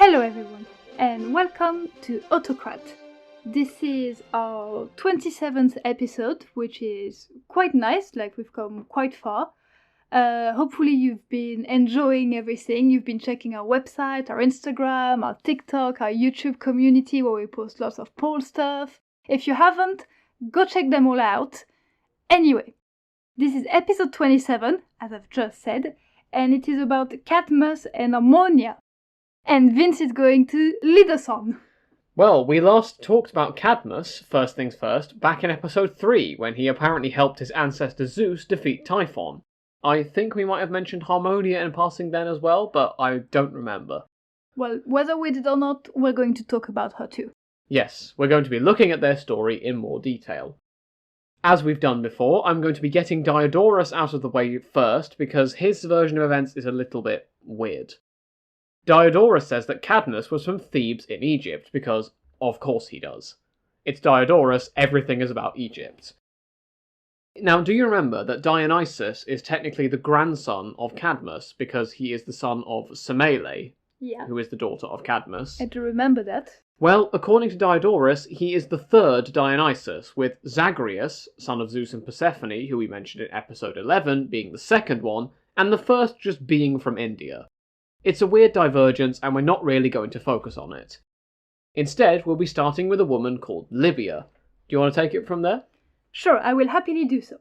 Hello everyone, and welcome to Autocrat. This is our 27th episode, which is quite nice, like we've come quite far. Hopefully you've been enjoying everything. You've been checking our website, our Instagram, our TikTok, our YouTube community where we post lots of poll stuff. If you haven't, go check them all out. Anyway, this is episode 27, as I've just said, and it is about Cadmus and Harmonia. And Vince is going to lead us on. Well, we last talked about Cadmus, first things first, back in episode 3, when he apparently helped his ancestor Zeus defeat Typhon. I think we might have mentioned Harmonia in passing then as well, but I don't remember. Well, whether we did or not, we're going to talk about her too. Yes, we're going to be looking at their story in more detail. As we've done before, I'm going to be getting Diodorus out of the way first, because his version of events is a little bit weird. Diodorus says that Cadmus was from Thebes in Egypt, because of course he does. It's Diodorus, everything is about Egypt. Now, do you remember that Dionysus is technically the grandson of Cadmus, because he is the son of Semele, who is the daughter of Cadmus? I do remember that. Well, according to Diodorus, he is the third Dionysus, with Zagreus, son of Zeus and Persephone, who we mentioned in episode 11, being the second one, and the first just being from India. It's a weird divergence, and we're not really going to focus on it. Instead, we'll be starting with a woman called Libya. Do you want to take it from there? Sure, I will happily do so.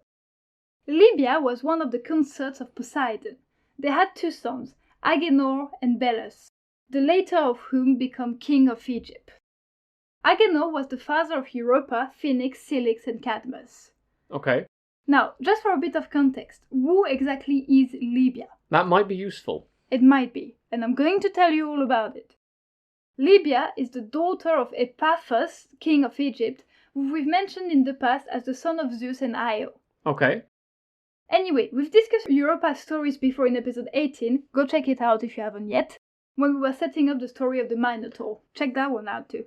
Libya was one of the consorts of Poseidon. They had two sons, Agenor and Belus, the later of whom became king of Egypt. Agenor was the father of Europa, Phoenix, Cilix, and Cadmus. Okay. Now, just for a bit of context, who exactly is Libya? That might be useful. It might be, and I'm going to tell you all about it. Libya is the daughter of Epaphus, king of Egypt, who we've mentioned in the past as the son of Zeus and Io. Okay. Anyway, we've discussed Europa's stories before in episode 18, go check it out if you haven't yet, when we were setting up the story of the Minotaur. Check that one out too.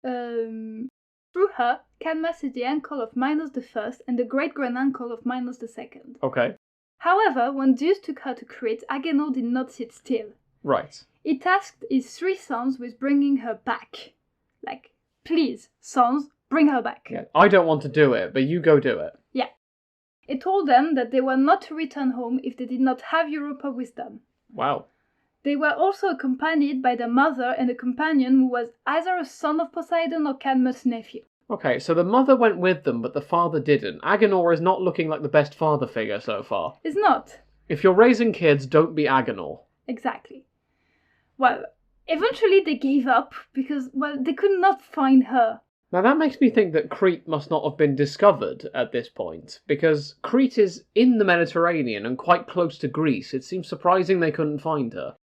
Through her, Cadmus is the uncle of Minos the First and the great-granduncle of Minos the Second. Okay. However, when Zeus took her to Crete, Agenor did not sit still. Right. He tasked his three sons with bringing her back. Like, please, sons, bring her back. Yeah, I don't want to do it, but you go do it. Yeah. He told them that they were not to return home if they did not have Europa with them. Wow. They were also accompanied by their mother and a companion who was either a son of Poseidon or Cadmus' nephew. Okay, so the mother went with them, but the father didn't. Agenor is not looking like the best father figure so far. It's not. If you're raising kids, don't be Agenor. Exactly. Well, eventually they gave up because, well, they could not find her. Now that makes me think that Crete must not have been discovered at this point, because Crete is in the Mediterranean and quite close to Greece. It seems surprising they couldn't find her.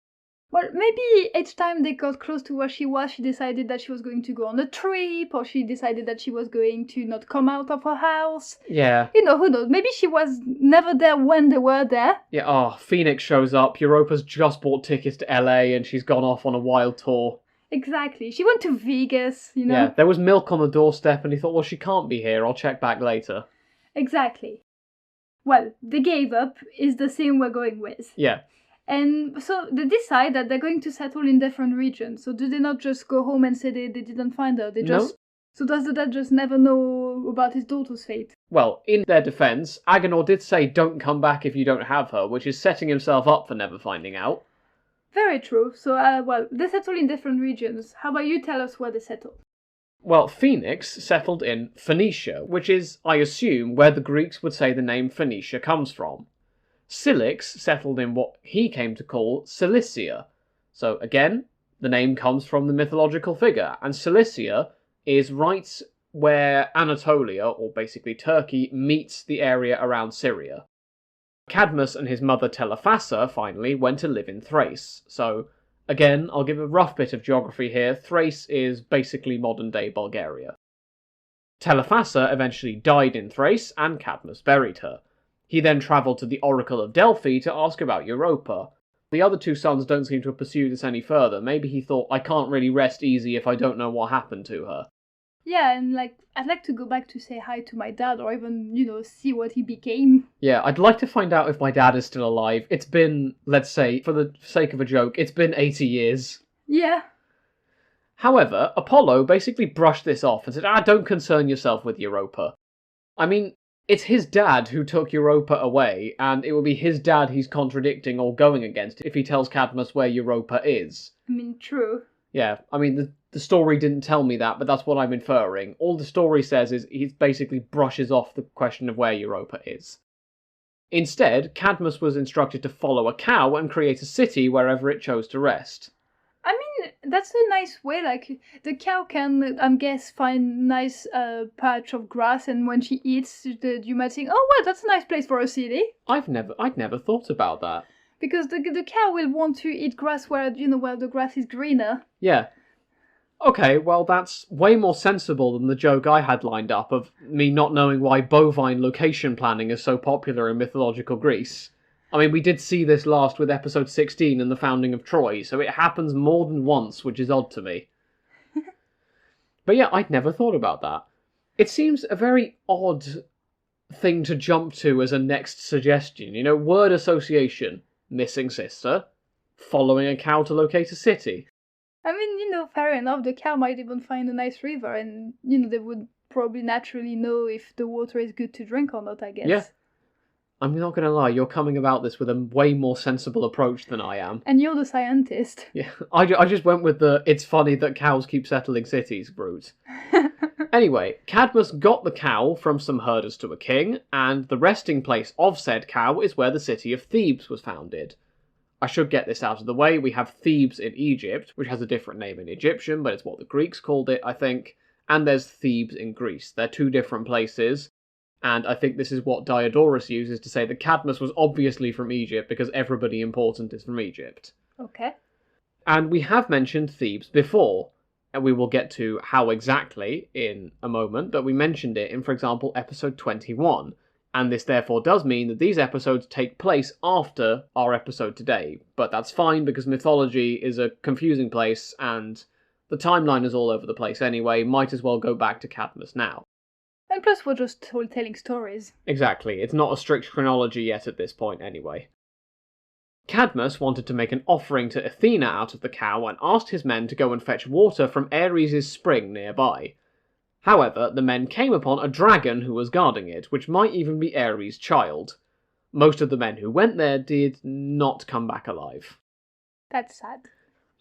Well, maybe each time they got close to where she was, she decided that she was going to go on a trip, or she decided that she was going to not come out of her house. Yeah. You know, who knows? Maybe she was never there when they were there. Yeah, Phoenix shows up, Europa's just bought tickets to LA, and she's gone off on a wild tour. Exactly. She went to Vegas, you know. Yeah, there was milk on the doorstep, and he thought, well, she can't be here, I'll check back later. Exactly. Well, they gave up, is the thing we're going with. Yeah. And so they decide that they're going to settle in different regions. So do they not just go home and say they didn't find her? They just... No. So does the dad just never know about his daughter's fate? Well, in their defence, Agenor did say don't come back if you don't have her, which is setting himself up for never finding out. Very true. So, well, they settle in different regions. How about you tell us where they settled? Well, Phoenix settled in Phoenicia, which is, I assume, where the Greeks would say the name Phoenicia comes from. Cilix settled in what he came to call Cilicia. So again, the name comes from the mythological figure, and Cilicia is right where Anatolia, or basically Turkey, meets the area around Syria. Cadmus and his mother Telephassa, finally, went to live in Thrace. So, again, I'll give a rough bit of geography here. Thrace is basically modern-day Bulgaria. Telephassa eventually died in Thrace, and Cadmus buried her. He then travelled to the Oracle of Delphi to ask about Europa. The other two sons don't seem to have pursued this any further. Maybe he thought, I can't really rest easy if I don't know what happened to her. Yeah, and like, I'd like to go back to say hi to my dad, or even, see what he became. Yeah, I'd like to find out if my dad is still alive. It's been, let's say, for the sake of a joke, it's been 80 years. Yeah. However, Apollo basically brushed this off and said, don't concern yourself with Europa. I mean, it's his dad who took Europa away, and it will be his dad he's contradicting or going against if he tells Cadmus where Europa is. I mean, true. Yeah, I mean, the story didn't tell me that, but that's what I'm inferring. All the story says is he basically brushes off the question of where Europa is. Instead, Cadmus was instructed to follow a cow and create a city wherever it chose to rest. I mean, that's a nice way, like, the cow can, I guess, find nice patch of grass, and when she eats, you might think, oh, well, that's a nice place for a city. I'd never thought about that. Because the cow will want to eat grass where the grass is greener. Yeah. Okay, well, that's way more sensible than the joke I had lined up of me not knowing why bovine location planning is so popular in mythological Greece. I mean, we did see this last with episode 16 and the founding of Troy, so it happens more than once, which is odd to me. But yeah, I'd never thought about that. It seems a very odd thing to jump to as a next suggestion. Word association. Missing sister. Following a cow to locate a city. I mean, fair enough, the cow might even find a nice river, and, they would probably naturally know if the water is good to drink or not, I guess. Yeah. I'm not gonna lie, you're coming about this with a way more sensible approach than I am. And you're the scientist. Yeah, I just went with the it's funny that cows keep settling cities route. Anyway, Cadmus got the cow from some herders to a king, and the resting place of said cow is where the city of Thebes was founded. I should get this out of the way. We have Thebes in Egypt, which has a different name in Egyptian, but it's what the Greeks called it, I think. And there's Thebes in Greece. They're two different places. And I think this is what Diodorus uses to say that Cadmus was obviously from Egypt because everybody important is from Egypt. Okay. And we have mentioned Thebes before, and we will get to how exactly in a moment, but we mentioned it in, for example, episode 21. And this therefore does mean that these episodes take place after our episode today. But that's fine because mythology is a confusing place and the timeline is all over the place anyway. Might as well go back to Cadmus now. And plus we're just telling stories. Exactly. It's not a strict chronology yet at this point anyway. Cadmus wanted to make an offering to Athena out of the cow and asked his men to go and fetch water from Ares' spring nearby. However, the men came upon a dragon who was guarding it, which might even be Ares' child. Most of the men who went there did not come back alive. That's sad.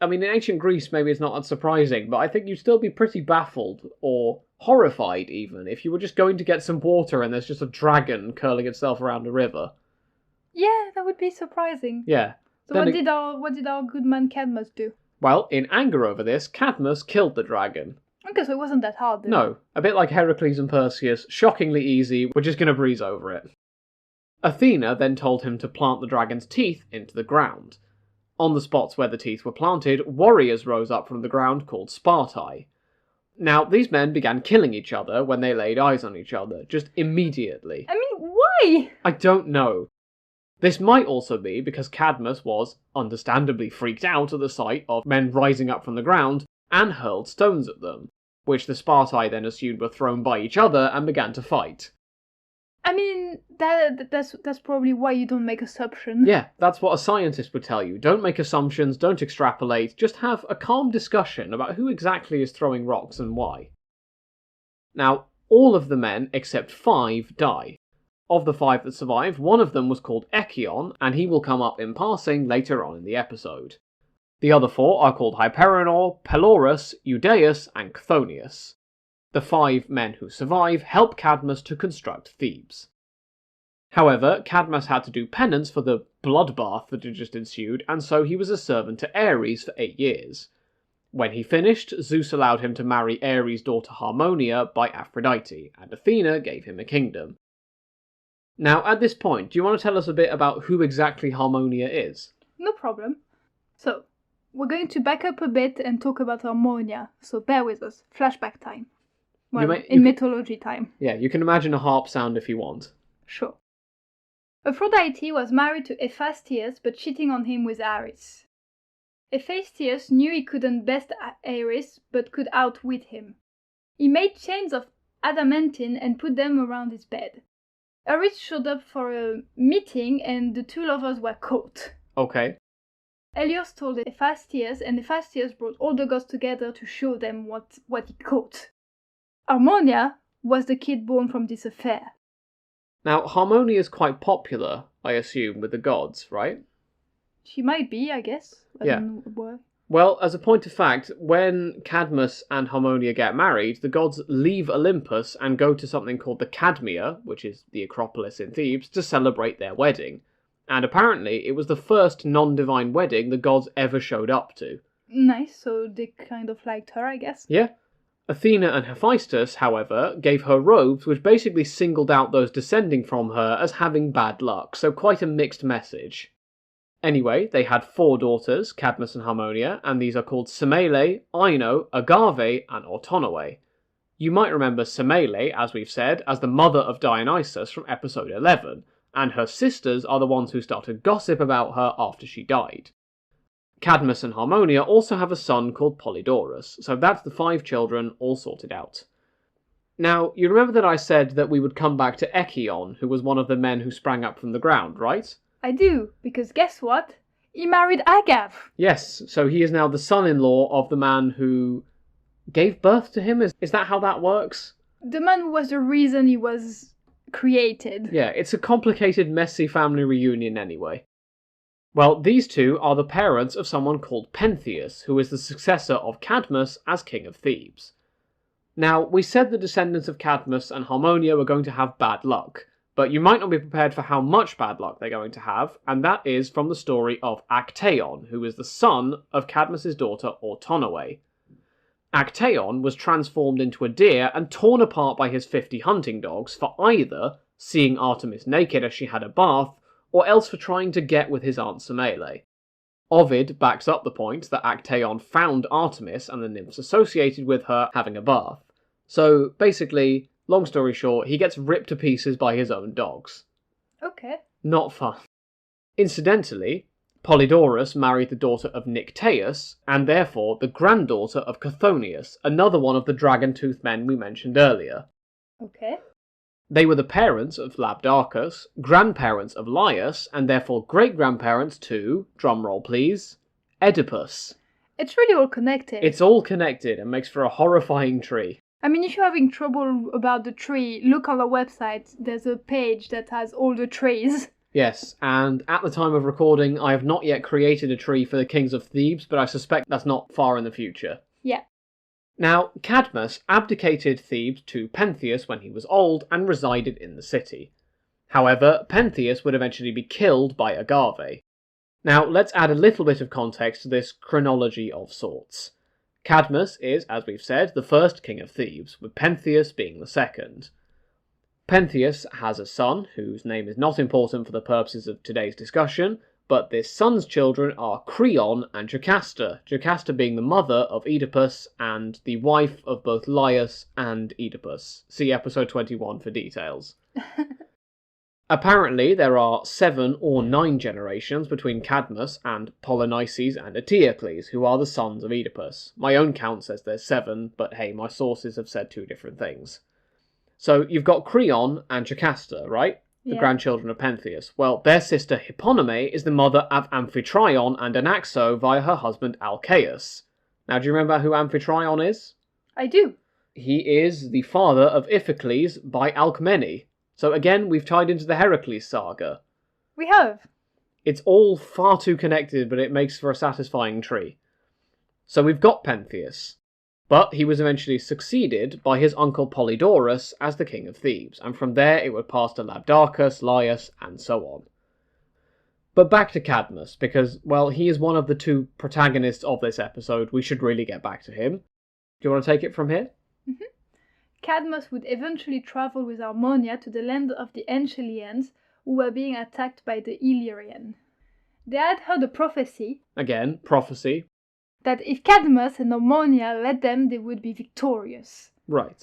I mean, in ancient Greece, maybe it's not that surprising, but I think you'd still be pretty baffled, or horrified even, if you were just going to get some water and there's just a dragon curling itself around a river. Yeah, that would be surprising. Yeah. So what did our good man Cadmus do? Well, in anger over this, Cadmus killed the dragon. Okay, so it wasn't that hard then. No, a bit like Heracles and Perseus, shockingly easy, we're just going to breeze over it. Athena then told him to plant the dragon's teeth into the ground. On the spots where the teeth were planted, warriors rose up from the ground called Spartae. Now, these men began killing each other when they laid eyes on each other, just immediately. I mean, why? I don't know. This might also be because Cadmus was understandably freaked out at the sight of men rising up from the ground and hurled stones at them, which the Spartae then assumed were thrown by each other and began to fight. I mean, that's probably why you don't make assumptions. Yeah, that's what a scientist would tell you. Don't make assumptions, don't extrapolate, just have a calm discussion about who exactly is throwing rocks and why. Now, all of the men except 5 die. Of the 5 that survive, one of them was called Echion, and he will come up in passing later on in the episode. The other 4 are called Hyperenor, Pelorus, Eudaeus, and Chthonius. The 5 men who survive help Cadmus to construct Thebes. However, Cadmus had to do penance for the bloodbath that had just ensued, and so he was a servant to Ares for 8 years. When he finished, Zeus allowed him to marry Ares' daughter Harmonia by Aphrodite, and Athena gave him a kingdom. Now, at this point, do you want to tell us a bit about who exactly Harmonia is? No problem. So, we're going to back up a bit and talk about Harmonia, so bear with us. Flashback time. Well, mythology time. Yeah, you can imagine a harp sound if you want. Sure. Aphrodite was married to Hephaestus, but cheating on him with Ares. Hephaestus knew he couldn't best Ares, but could outwit him. He made chains of adamantine and put them around his bed. Eris showed up for a meeting and the two lovers were caught. Okay. Helios told Hephaestus, and Hephaestus brought all the gods together to show them what he caught. Harmonia was the kid born from this affair. Now, Harmonia is quite popular, I assume, with the gods, right? She might be, I guess. I don't know why. Well, as a point of fact, when Cadmus and Harmonia get married, the gods leave Olympus and go to something called the Cadmea, which is the Acropolis in Thebes, to celebrate their wedding. And apparently, it was the first non-divine wedding the gods ever showed up to. Nice, so they kind of liked her, I guess. Yeah. Athena and Hephaestus, however, gave her robes which basically singled out those descending from her as having bad luck, so quite a mixed message. Anyway, they had 4 daughters, Cadmus and Harmonia, and these are called Semele, Ino, Agave, and Autonoe. You might remember Semele, as we've said, as the mother of Dionysus from episode 11, and her sisters are the ones who started gossip about her after she died. Cadmus and Harmonia also have a son called Apollodorus, so that's the 5 children all sorted out. Now, you remember that I said that we would come back to Echion, who was one of the men who sprang up from the ground, right? I do, because guess what? He married Agave! Yes, so he is now the son-in-law of the man who gave birth to him? Is that how that works? The man who was the reason he was created. Yeah, it's a complicated, messy family reunion anyway. Well, these two are the parents of someone called Pentheus, who is the successor of Cadmus as king of Thebes. Now, we said the descendants of Cadmus and Harmonia were going to have bad luck, but you might not be prepared for how much bad luck they're going to have, and that is from the story of Actaeon, who is the son of Cadmus's daughter Autonoe. Actaeon was transformed into a deer and torn apart by his 50 hunting dogs for either seeing Artemis naked as she had a bath, or else for trying to get with his aunt Semele. Ovid backs up the point that Actaeon found Artemis and the nymphs associated with her having a bath. So, basically, long story short, he gets ripped to pieces by his own dogs. Okay. Not fun. Incidentally, Apollodorus married the daughter of Nycteus, and therefore the granddaughter of Chthonius, another one of the dragon-toothed men we mentioned earlier. Okay. They were the parents of Labdacus, grandparents of Laius, and therefore great-grandparents to, drumroll please, Oedipus. It's really all connected. It's all connected and makes for a horrifying tree. I mean, if you're having trouble about the tree, look on our website. There's a page that has all the trees. Yes, and at the time of recording, I have not yet created a tree for the kings of Thebes, but I suspect that's not far in the future. Yeah. Now, Cadmus abdicated Thebes to Pentheus when he was old and resided in the city. However, Pentheus would eventually be killed by Agave. Now, let's add a little bit of context to this chronology of sorts. Cadmus is, as we've said, the first king of Thebes, with Pentheus being the second. Pentheus has a son, whose name is not important for the purposes of today's discussion, but this son's children are Creon and Jocasta, Jocasta being the mother of Oedipus and the wife of both Laius and Oedipus. See episode 21 for details. Apparently, there are 7 or 9 generations between Cadmus and Polynices and Eteocles, who are the sons of Oedipus. My own count says there's 7, but hey, my sources have said 2 different things. So you've got Creon and Jocasta, right? The grandchildren of Pentheus. Well, their sister Hipponome is the mother of Amphitryon and Anaxo via her husband Alcaeus. Now, do you remember who Amphitryon is? I do. He is the father of Iphicles by Alcmene. So again, we've tied into the Heracles saga. We have. It's all far too connected, but it makes for a satisfying tree. So we've got Pentheus. But he was eventually succeeded by his uncle Apollodorus as the king of Thebes, and from there it would pass to Labdacus, Laius, and so on. But back to Cadmus, because, well, he is one of the 2 protagonists of this episode. We should really get back to him. Do you want to take it from here? Mm-hmm. Cadmus would eventually travel with Harmonia to the land of the Enchelians, who were being attacked by the Illyrian. They had heard a prophecy. Again, prophecy. That if Cadmus and Harmonia led them, they would be victorious. Right.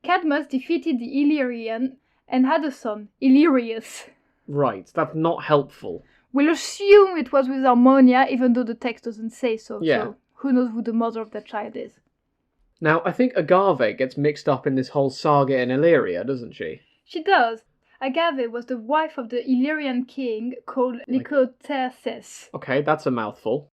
Cadmus defeated the Illyrian and had a son, Illyrius. Right, that's not helpful. We'll assume it was with Harmonia, even though the text doesn't say so. Yeah. So who knows who the mother of that child is. Now, I think Agave gets mixed up in this whole saga in Illyria, doesn't she? She does. Agave was the wife of the Illyrian king called Lycotherses. Okay, that's a mouthful.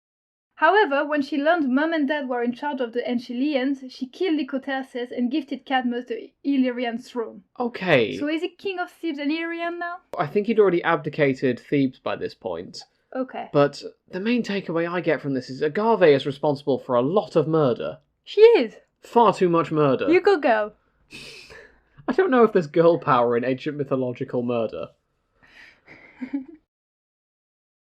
However, when she learned mum and dad were in charge of the Anchylians, she killed Lycotherses and gifted Cadmus the Illyrian throne. Okay. So is he king of Thebes and Illyrian now? I think he'd already abdicated Thebes by this point. Okay. But the main takeaway I get from this is Agave is responsible for a lot of murder. She is. Far too much murder. You go, girl. I don't know if there's girl power in ancient mythological murder.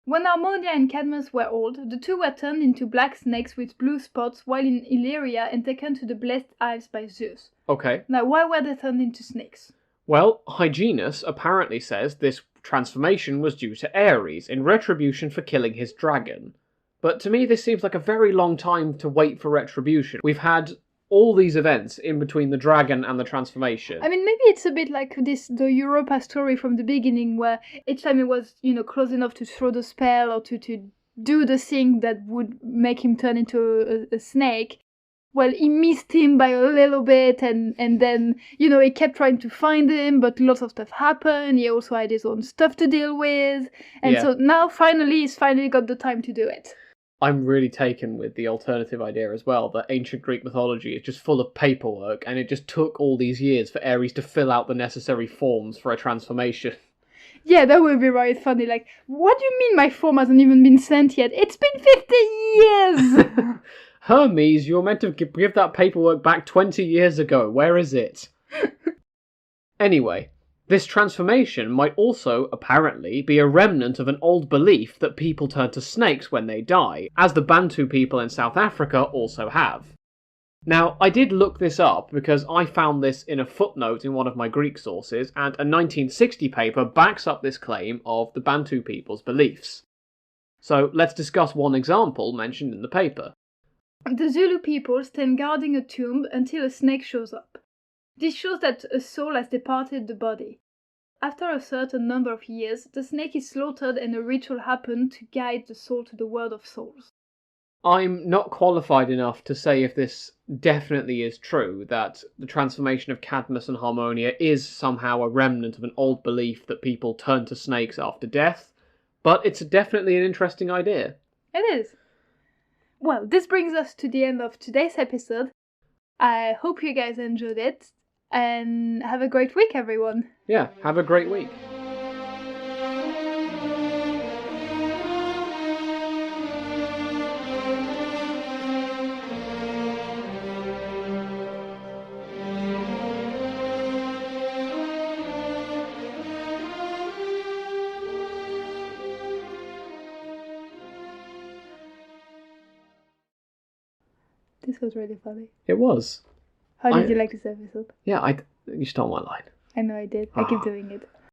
When Harmonia and Cadmus were old, the two were turned into black snakes with blue spots while in Illyria and taken to the Blessed Isles by Zeus. Okay. Now, why were they turned into snakes? Well, Hyginus apparently says this transformation was due to Ares in retribution for killing his dragon. But to me this seems like a very long time to wait for retribution. We've had all these events in between the dragon and the transformation. I mean, maybe it's a bit like the Europa story from the beginning, where each time it was, close enough to throw the spell or to do the thing that would make him turn into a snake. Well, he missed him by a little bit, and then, he kept trying to find him, but lots of stuff happened. He also had his own stuff to deal with. And so now, he's finally got the time to do it. I'm really taken with the alternative idea as well, that ancient Greek mythology is just full of paperwork, and it just took all these years for Ares to fill out the necessary forms for a transformation. Yeah, that would be right funny. Like, what do you mean my form hasn't even been sent yet? It's been 50 years! Hermes, you're meant to give that paperwork back 20 years ago. Where is it? Anyway, this transformation might also, apparently, be a remnant of an old belief that people turn to snakes when they die, as the Bantu people in South Africa also have. Now, I did look this up because I found this in a footnote in one of my Greek sources, and a 1960 paper backs up this claim of the Bantu people's beliefs. So let's discuss one example mentioned in the paper. The Zulu people stand guarding a tomb until a snake shows up. This shows that a soul has departed the body. After a certain number of years, the snake is slaughtered and a ritual happens to guide the soul to the world of souls. I'm not qualified enough to say if this definitely is true, that the transformation of Cadmus and Harmonia is somehow a remnant of an old belief that people turn to snakes after death, but it's definitely an interesting idea. It is. Well, this brings us to the end of today's episode. I hope you guys enjoyed it, and have a great week, everyone. Yeah, have a great week. This was really funny. It was. How did you like this episode? Yeah, you stole my line. I know I did. I keep doing it.